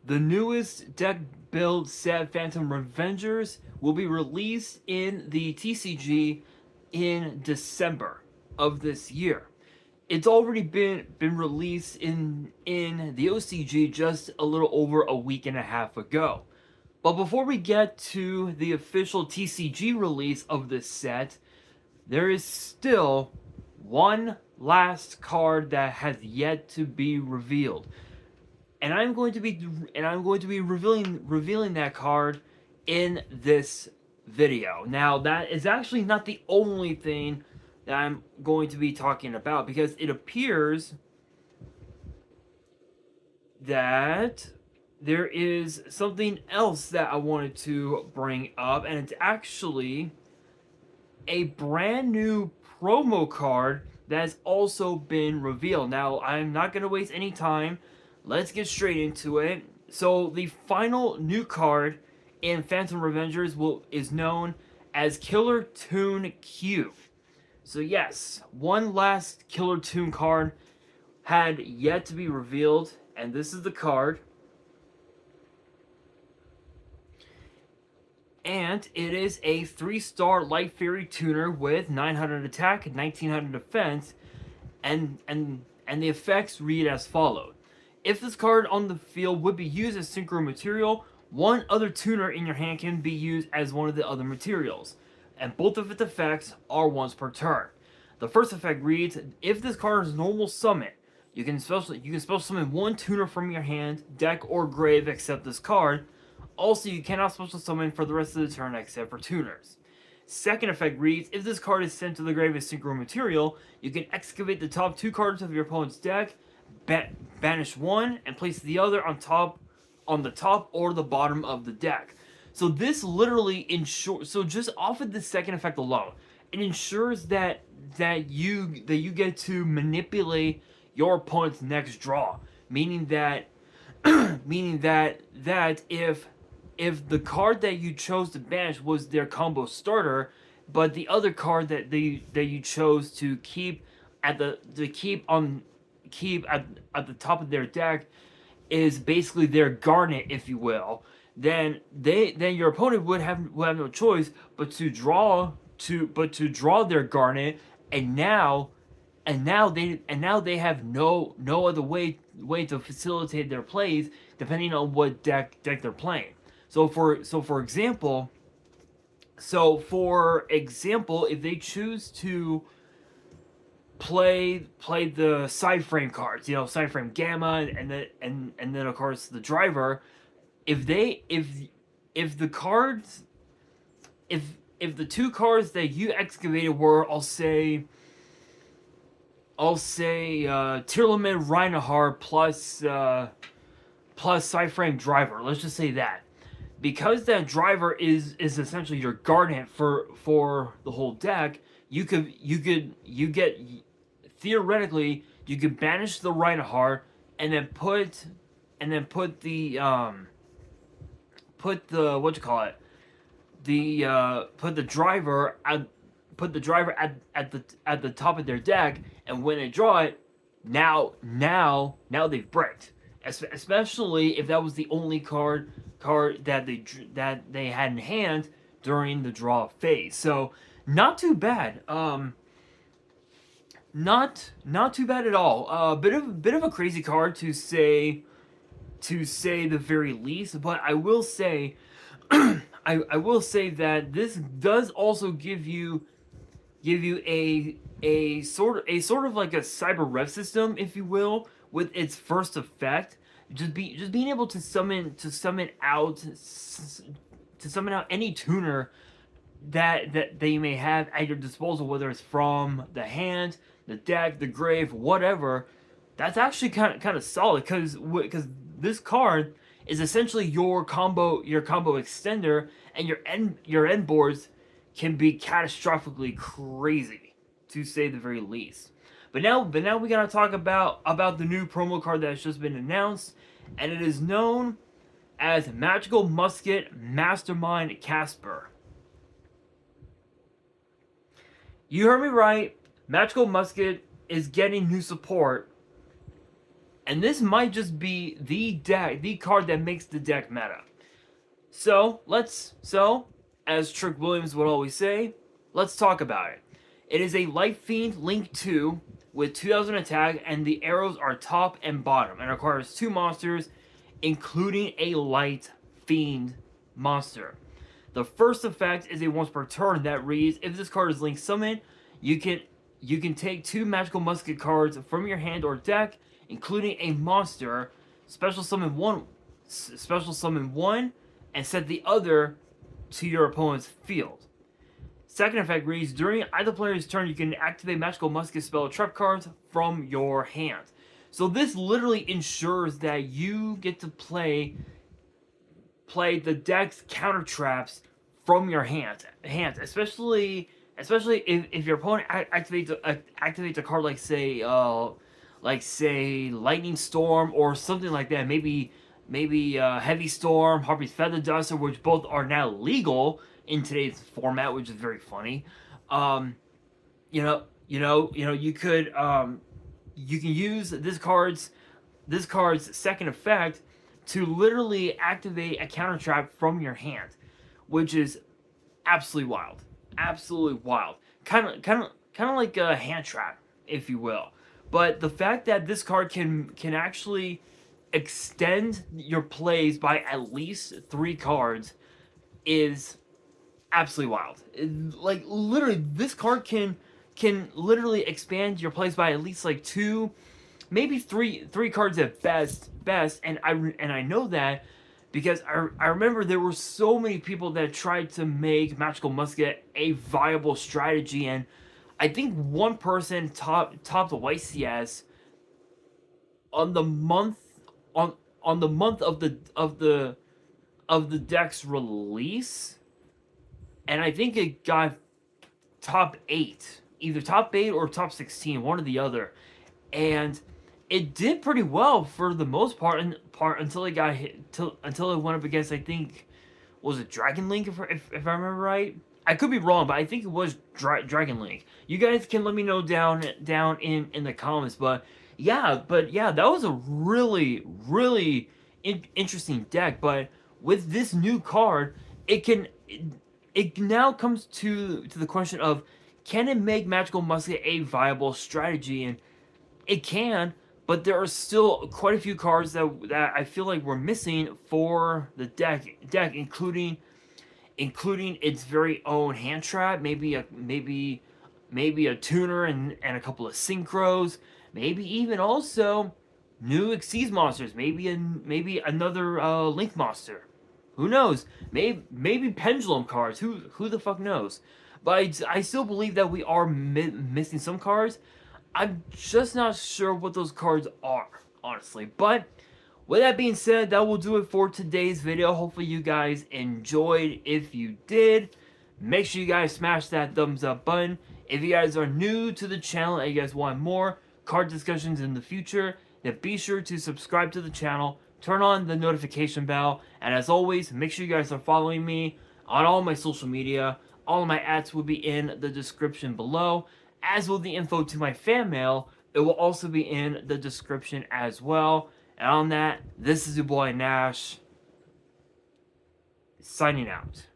The newest deck build set, Phantom Revengers, will be released in the TCG in December of this year. It's already been released in the OCG just a little over a week and a half ago. But before we get to the official TCG release of this set, there is still one last card that has yet to be revealed. And I'm going to be revealing that card in this video. Now, that is actually not the only thing that I'm going to be talking about, because it appears that there is something else that I wanted to bring up, and it's actually a brand new promo card that has also been revealed. Now, I'm not going to waste any time. Let's get straight into it. So, the final new card in Phantom Revengers is known as Killer Toon Q. So yes, one last Killer Toon card had yet to be revealed, and this is the card. And it is a 3-star Light Fairy Tuner with 900 attack and 1900 defense, and the effects read as followed. If this card on the field would be used as synchro material, one other tuner in your hand can be used as one of the other materials, and both of its effects are once per turn. The first effect reads, if this card is normal summon, you can special summon one tuner from your hand, deck, or grave except this card. Also, you cannot special summon for the rest of the turn except for tuners. Second effect reads, if this card is sent to the grave as synchro material, you can excavate the top 2 cards of your opponent's deck, banish one, and place the other on the top or the bottom of the deck. So this literally ensures, so just off of the second effect alone, it ensures that you get to manipulate your opponent's next draw, meaning that if the card that you chose to banish was their combo starter, but the other card that you chose to keep at the top of their deck is basically their garnet, if you will, then your opponent would have no choice but to draw their garnet, and now they have no other way to facilitate their plays depending on what deck they're playing. So for example, if they choose to play the side frame cards, side frame gamma, and then of course the driver, if the cards, if the 2 cards that you excavated were, I'll say Tirlaman Reinhardt plus side frame driver. Let's just say that, because that driver is essentially your garnet for the whole deck. You get theoretically you could banish the Reinhardt and then put the driver at the top of their deck, and when they draw it, now they've bricked. Especially if that was the only card that they had in hand during the draw phase. So not too bad. Not too bad at all. Bit of a crazy card to say the very least. But I will say, I will say that this does also give you a sort of like a cyber rev system, if you will, with its first effect. Just being able to summon out any tuner that they may have at your disposal, whether it's from the hand, the deck, the grave, whatever. That's actually kind of solid, because this card is essentially your combo extender, and your end boards can be catastrophically crazy, to say the very least. But now we gotta talk about the new promo card that has just been announced, and it is known as Magical Musket Mastermind Casper. You heard me right. Magical Musket is getting new support, And this might just be the card that makes the deck meta. So, as Trick Williams would always say, let's talk about it. It is a Light Fiend Link 2 with 2000 attack, and the arrows are top and bottom, and requires 2 monsters, including a Light Fiend monster. The first effect is a once per turn that reads, if this card is Link Summoned, you can take 2 Magical Musket cards from your hand or deck, including a monster, special summon one, and set the other to your opponent's field. Second effect reads, during either player's turn, you can activate Magical Musket spell trap cards from your hand. So this literally ensures that you get to play the deck's counter traps from your hands, especially if your opponent activates a card like say Lightning Storm or something like that. Maybe Heavy Storm, Harpy's Feather Duster, which both are now legal in today's format, which is very funny. You can use this card's second effect to literally activate a counter trap from your hand, which is absolutely wild. Absolutely wild. Kind of like a hand trap, if you will. But the fact that this card can actually extend your plays by at least 3 cards is absolutely wild. Like literally, this card can literally expand your plays by at least like 2, maybe three cards at best. And I know that because I remember there were so many people that tried to make Magical Musket a viable strategy, and I think one person topped the YCS on the month of the deck's release, and I think it got top 8, either top 8 or top 16, one or the other, and it did pretty well for the most part until it got hit, until it went up against, I think, was it Dragon Link, if I remember right? I could be wrong, but I think it was Dragon Link. You guys can let me know down in the comments, but yeah, that was a really interesting deck. But with this new card, it now comes to the question of, can it make Magical Musket a viable strategy? And it can, but there are still quite a few cards that I feel like we're missing for the deck, including its very own hand trap, maybe a tuner and a couple of synchros, maybe even also new Xyz monsters, maybe another Link monster. Who knows? Maybe pendulum cards. Who the fuck knows? But I still believe that we are missing some cards. I'm just not sure what those cards are, honestly. But with that being said, that will do it for today's video. Hopefully you guys enjoyed. If you did, make sure you guys smash that thumbs up button. If you guys are new to the channel and you guys want more card discussions in the future, then be sure to subscribe to the channel, turn on the notification bell, and as always, make sure you guys are following me on all my social media. All of my ads will be in the description below, as will the info to my fan mail. It will also be in the description as well. And on that, this is your boy Nash, signing out.